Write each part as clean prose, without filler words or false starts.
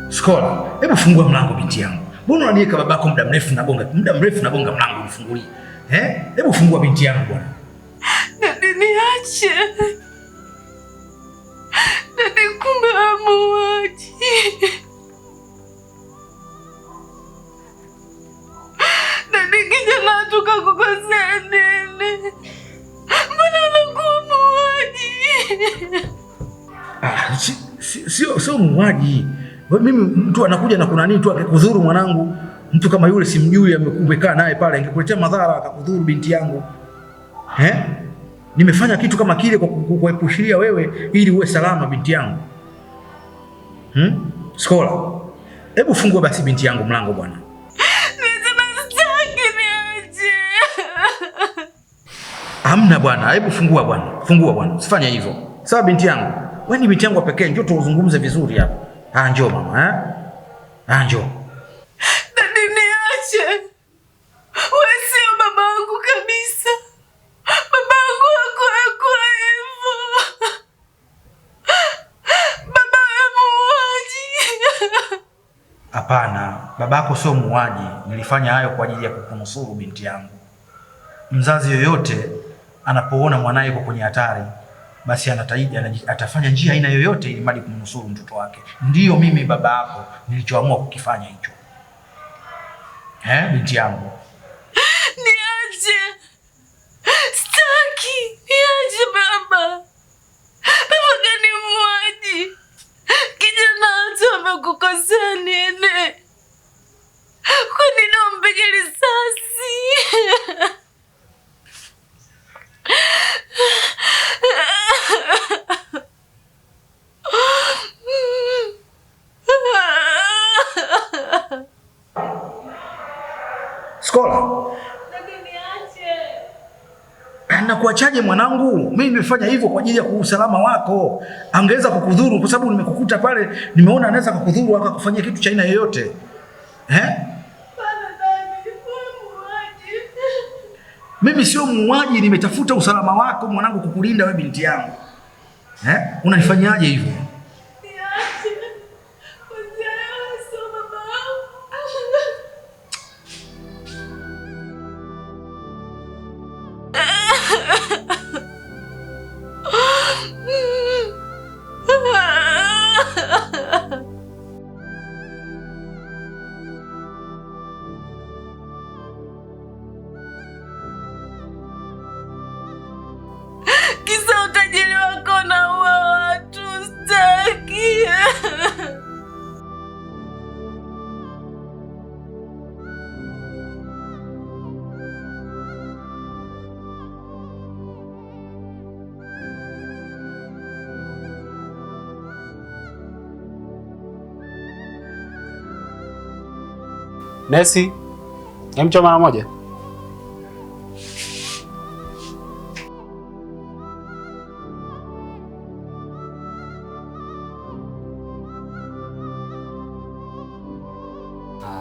Skola, hebu fungua mlango binti yangu. Mbona unaniweka babako muda mrefu nagonga mlango unifungulie? Hebu fungua binti yangu bwana. Dadi niache. Dadi kumbe muuaji. Dadi kijana tukakukosea nini? Mbona unakuwa muuaji? Sio muuaji. Mimi mtu anakuja na kuna nini tu akikudhuru mwanangu. Mtu kama yule simjui, umekaa naye pale angekuletea madhara akakudhuru binti yangu. Nimefanya kitu kama kile kwa kuepushiria wewe ili uwe salama binti yangu. Skola, hebu fungua basi binti yangu mlango bwana. Niache. Hamna bwana, hebu fungua bwana. Fungua bwana. Usifanye hivyo. Sawa binti yangu. Wewe ni binti yangu pekee, njoo tuzungumze vizuri hapa. Njoo mama, njoo. Dadi niache. Wewe sio babangu kabisa. Babangu hakuwa hivyo. Baba muuaji. Hapana, babako sio muuaji. Nilifanya hayo kwa ajili ya kukunusuru binti yangu. Mzazi yoyote anapoona mwanae yuko kwenye hatari, basi atafanya njia aina yoyote ili mradi kumnusuru mtoto wake. Ndiyo mimi baba yako nilichoamua kukifanya hicho. Binti yangu. Niache. Sitaki. Niache baba. Baba gani muuaji? Kijana watu wamekukosea nini? Kwa nini umpige risasi? Skola. Nakuachaje mwanangu? Mimi nimefanya hivyo kwa ajili ya usalama wako. Angeweza kukudhuru kwa sababu nimekukuta pale, nimeona anaweza kukudhuru akakufanyia kitu cha aina yoyote. Mimi sio muuaji, nimetafuta usalama wako mwanangu, kukulinda wewe binti yangu. Unanifanyaje hivyo? Kisa utajiri wako na uwa watu. Sitaki. Nesi, njoo mara moja.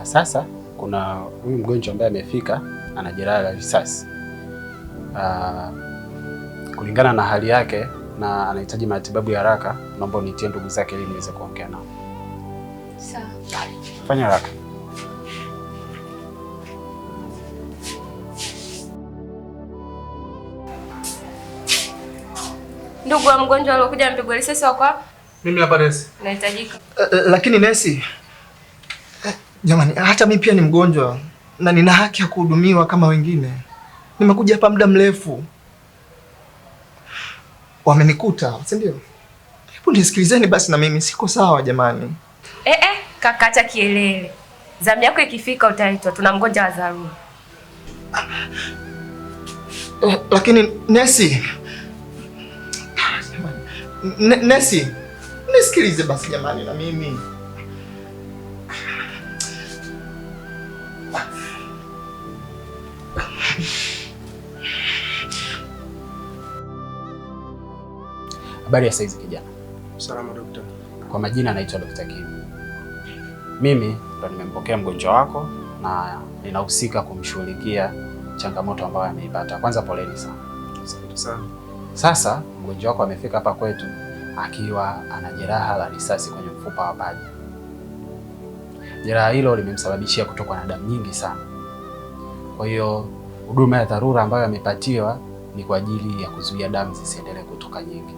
Sasa kuna huyu mgonjwa ambaye amefika ana jeraha la risasi. Kulingana na hali yake na anahitaji matibabu ya haraka, naomba unitie ndugu zake ili niweze kuongea nao. Sawa. Fanya haraka. Ndugu wa mgonjwa aliyokuja mpigwa risasi wako hapa? Mimi hapa nesi. Nahitajika. Lakini nesi, jamani, hata mimi pia ni mgonjwa na nina haki ya kuhudumiwa kama wengine. Nimekuja hapa muda mrefu. Wamenikuta, si ndio? Hebu nisikilizeni basi na mimi siko sawa jamani. Kaka acha kielele. Zamu yako ikifika utaitwa, tuna mgonjwa wa dharura. Lakini nesi, nesi, nisikilize basi jamani na mimi. Habari ya saizi kijana? Salama daktari. Kwa majina anaitwa Dr. Kim. Mimi ndo nimempokea mgonjwa wako na ninahusika kumshughulikia changamoto ambayo ameipata. Kwanza poleni sana. Asante sana. Sasa mgonjwa wako amefika hapa kwetu akiwa ana jeraha la risasi kwenye mfupa wa paja. Jeraha hilo limemsababishia kutokwa na damu nyingi sana. Kwa hiyo huduma ya dharura ambayo amepatiwa ni kwa ajili ya kuzuia damu zisiendelee kutoka nyingi.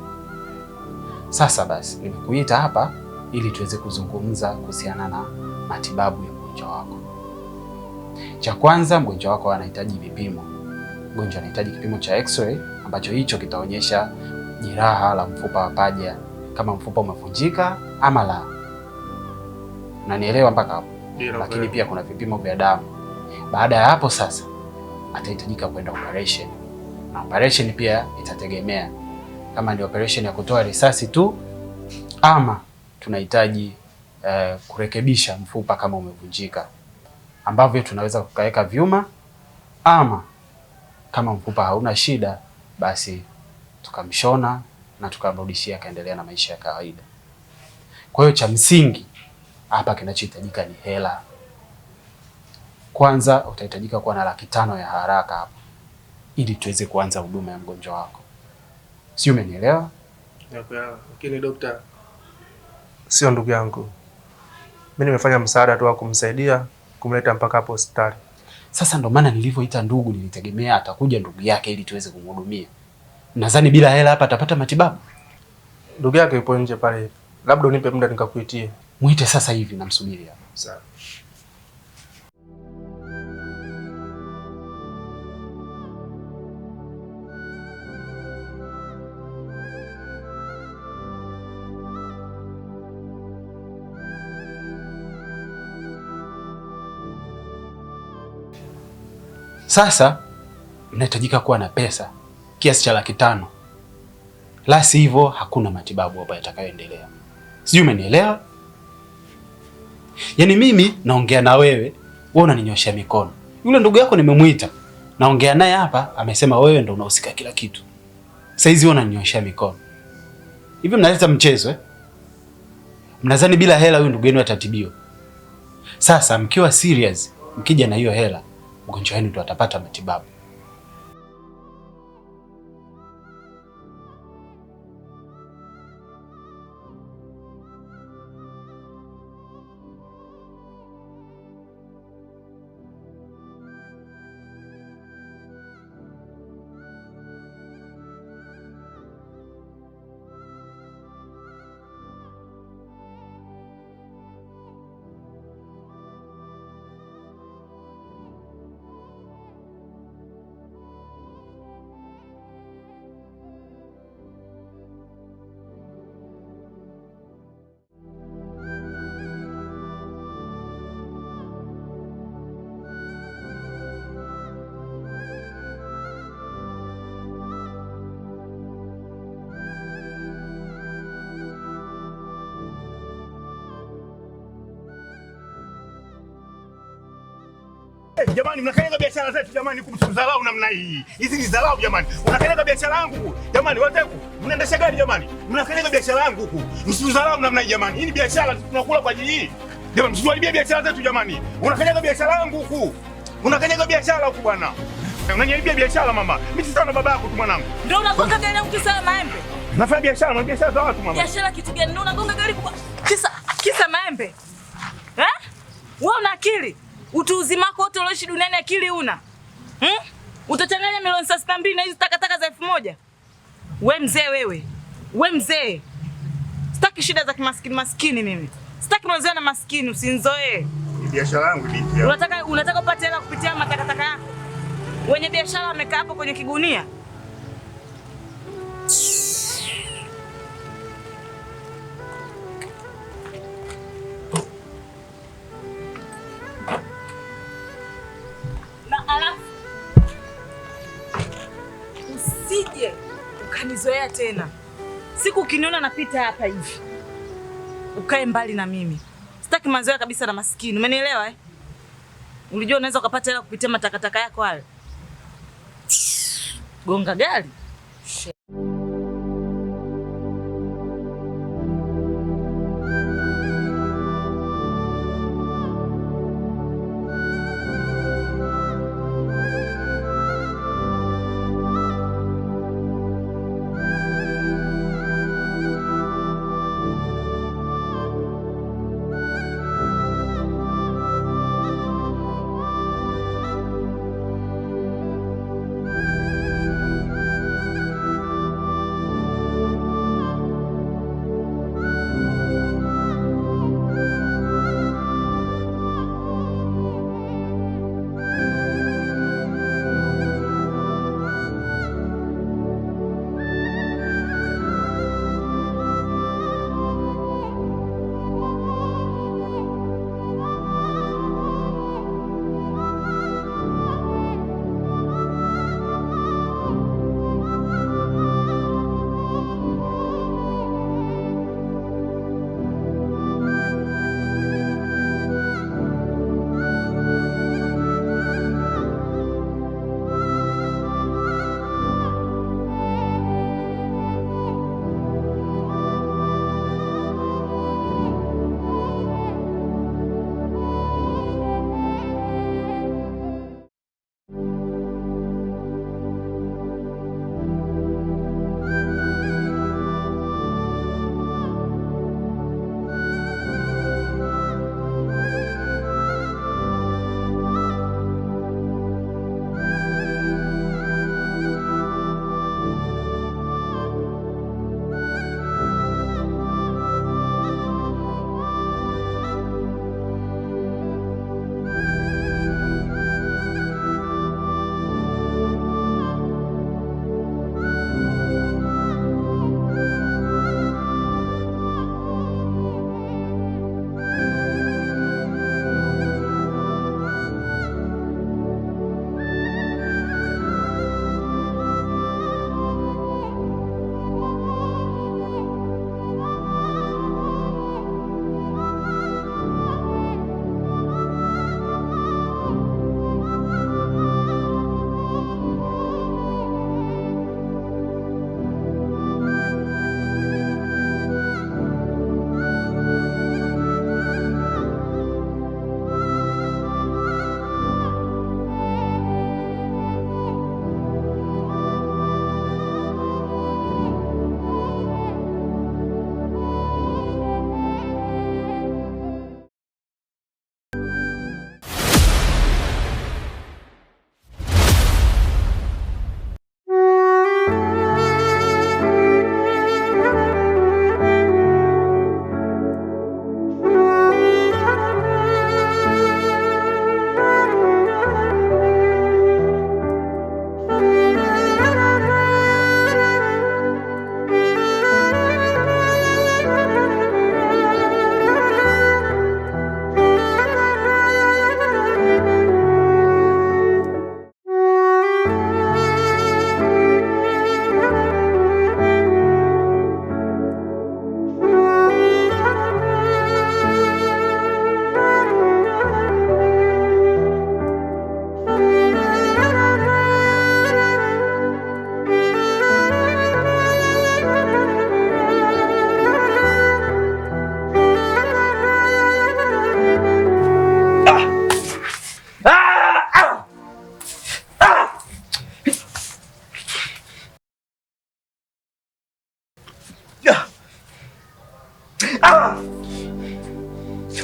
Sasa basi, nimekuita hapa ili tuweze kuzungumza kuhusiana na matibabu ya mgonjwa wako. Cha kwanza, mgonjwa wako anahitaji vipimo. Mgonjwa anahitaji kipimo cha X-ray ambacho hicho kitaonyesha jeraha la mfupa wa paja, kama mfupa umevunjika ama la. Unanielewa mpaka hapo? Lakini pia kuna vipimo vya damu. Baada ya hapo sasa atahitajika kwenda operation. Na operation pia itategemea kama ni operation ya kutoa risasi tu ama tunahitaji kurekebisha mfupa kama umevunjika, ambavyo tunaweza kukaweka vyuma, ama kama mfupa hauna shida basi tukamshona na tukamrudishia akaendelea na maisha ya kawaida. Kwa hiyo cha msingi hapa kinachohitajika ni hela. Kwanza utahitajika kuwa na 500,000 ya haraka hapa ili tuweze kuanza huduma ya mgonjwa wako. Si umenielewa? Lakini dokta, sio ndugu yangu. Mimi nimefanya msaada tu wa kumsaidia kumleta mpaka hapo hospitali. Sasa ndo maana nilivyoita ndugu, nilitegemea atakuja ndugu yake ili tuweze kumhudumia. Nadhani bila hela hapa atapata matibabu. Ndugu yake yupo nje pale. Labda unipe muda nikakuitie. Muite sasa hivi, namsubiri hapa. Sawa. Sasa mnahitajika kuwa na pesa kiasi cha 500,000. La sivyo hakuna matibabu hapa yatakayoendelea. Sijui umenielewa? Yaani mimi naongea na wewe, wewe unaninyoshia mikono. Yule ndugu yako nimemuita, naongea naye hapa, amesema wewe ndo unahusika kila kitu. Sasa hizi wewe unaninyoshia mikono. Hivi mnaleta mchezo eh? Mnadhani bila hela huyu ndugu yenu atatibiwa? Sasa mkiwa serious, mkija na hiyo hela, mgonjwa wenu ndo atapata matibabu. Jamani, mnakanyaga biashara zetu jamani, kumsudharau namna hii. Hizi ni dharau jamani. Unakanyaga biashara yangu huku. Jamani, wateku, mnaendesha gari jamani. Mnakanyaga biashara yangu huku. Msudharau namna hii jamani. Hii ni biashara tunakula kwa ajili hii. Jamani, msiharibie biashara zetu jamani. Unakanyaga biashara yangu huku. Unakanyaga biashara huku bwana. Unaniharibia biashara mama. Mimi si sawa na baba yako tu mwanangu. Ndio unagonga gari yangu kisa maembe. Nafanya biashara, na biashara za watu mama. Biashara kitu gani? Ndio unagonga gari kwa kisa maembe. Eh? Wewe una akili? Utu uzima wako wote ulioishi duniani akili una? Utachanganya milioni 62 na hizi takataka za 1,000? We mzee wewe. We mzee. Sitaki shida za kimaskini mimi. Sitaki mazoea na maskini, usinzoee. Ni biashara yangu binti. Unataka upate hela kupitia matakataka yako. Wenye biashara wamekaa hapo kwenye kigunia. Usije ukanizoea tena. Siku ukiniona napita hapa hivi, ukae mbali na mimi. Sitaki mazoea kabisa na maskini. Umenielewa eh? Ulijua unaweza ukapata hela kupitia matakataka yako hayo. Gonga gari.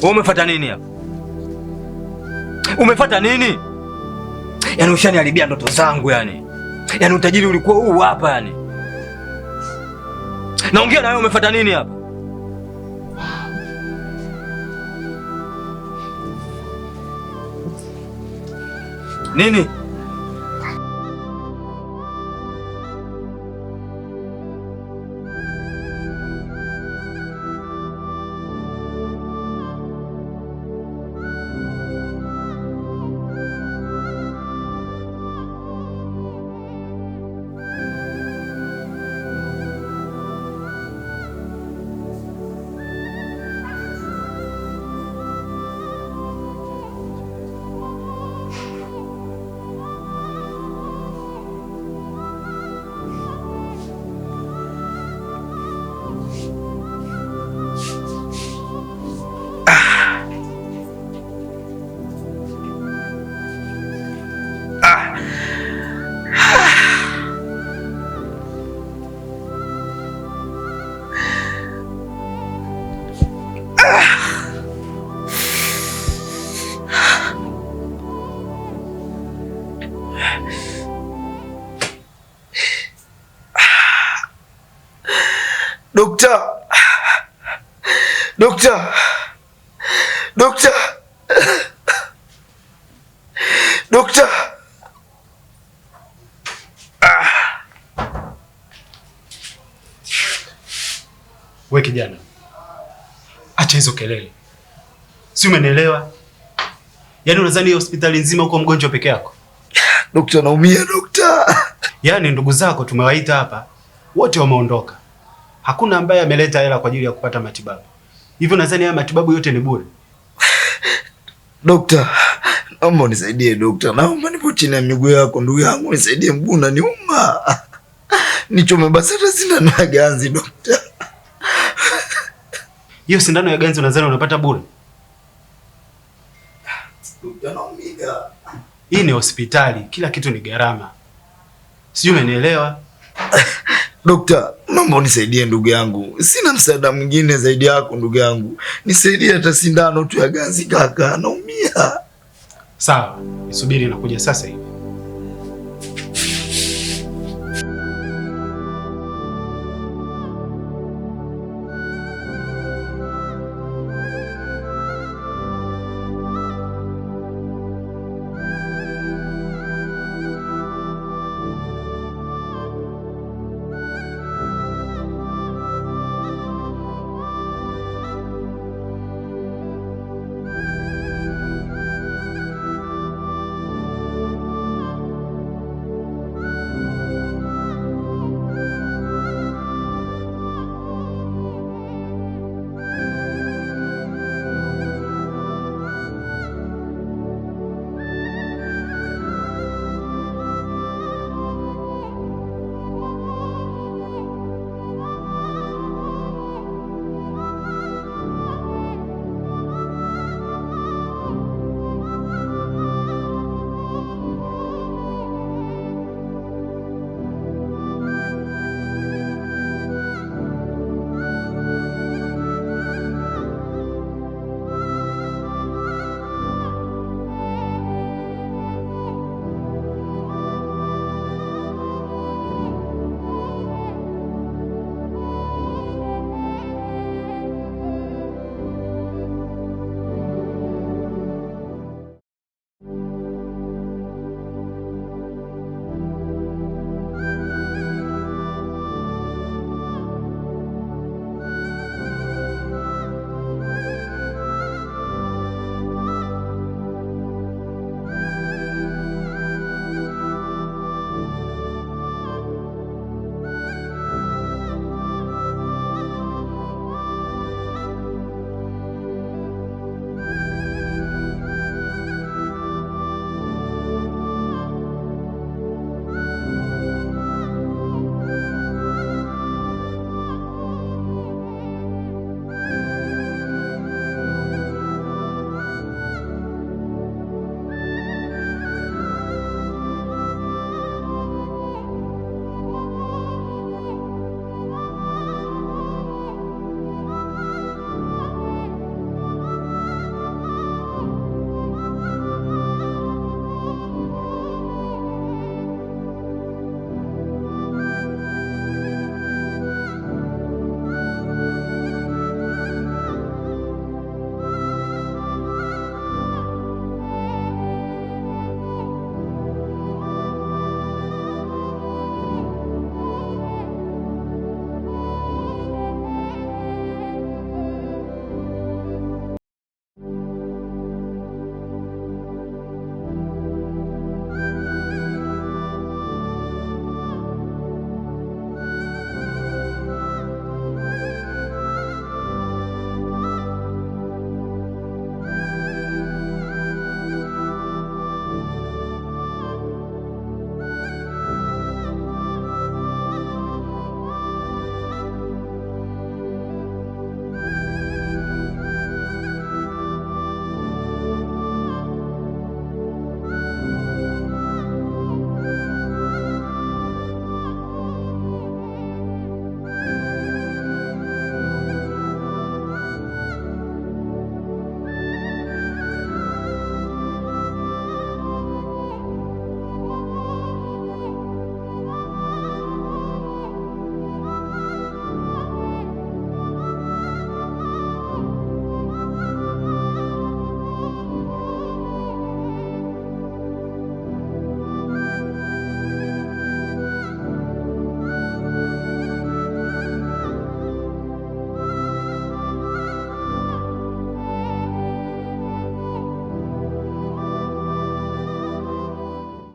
Umefuata nini hapa? Umefuata nini? Yaani ushaniharibia ndoto zangu yani. Yaani utajiri ulikuwa huu hapa yani. Naongea na wewe, umefuata nini hapa? Nini? Dokta. We kijana, acha hizo kelele. Si umenielewa? Yaani unadhani hospitali nzima uko mgonjwa peke yako? Dokta, naumia dokta. Yaani ndugu zako tumewaita hapa, wote wameondoka. Hakuna ambaye ameleta hela kwa ajili ya kupata matibabu. Hivyo nadhani haya matibabu yote ni bure. Dokta, naomba unisaidie dokta. Naomba nipo chini ya miguu yako ndugu yangu, nisaidie, mguu unaniuma. Nichome basi hata sindano ya ganzi dokta. Hiyo sindano ya ganzi unadhani unapata bure? Dokta, naumia. Hii ni hospitali, kila kitu ni gharama. Sijui umenielewa? Dokta, naomba unisaidie ndugu yangu. Sina msaada mwingine zaidi yako ndugu yangu. Nisaidie hata sindano tu ya ganzi kaka, naumia. Sawa, nisubiri nakuja sasa hivi.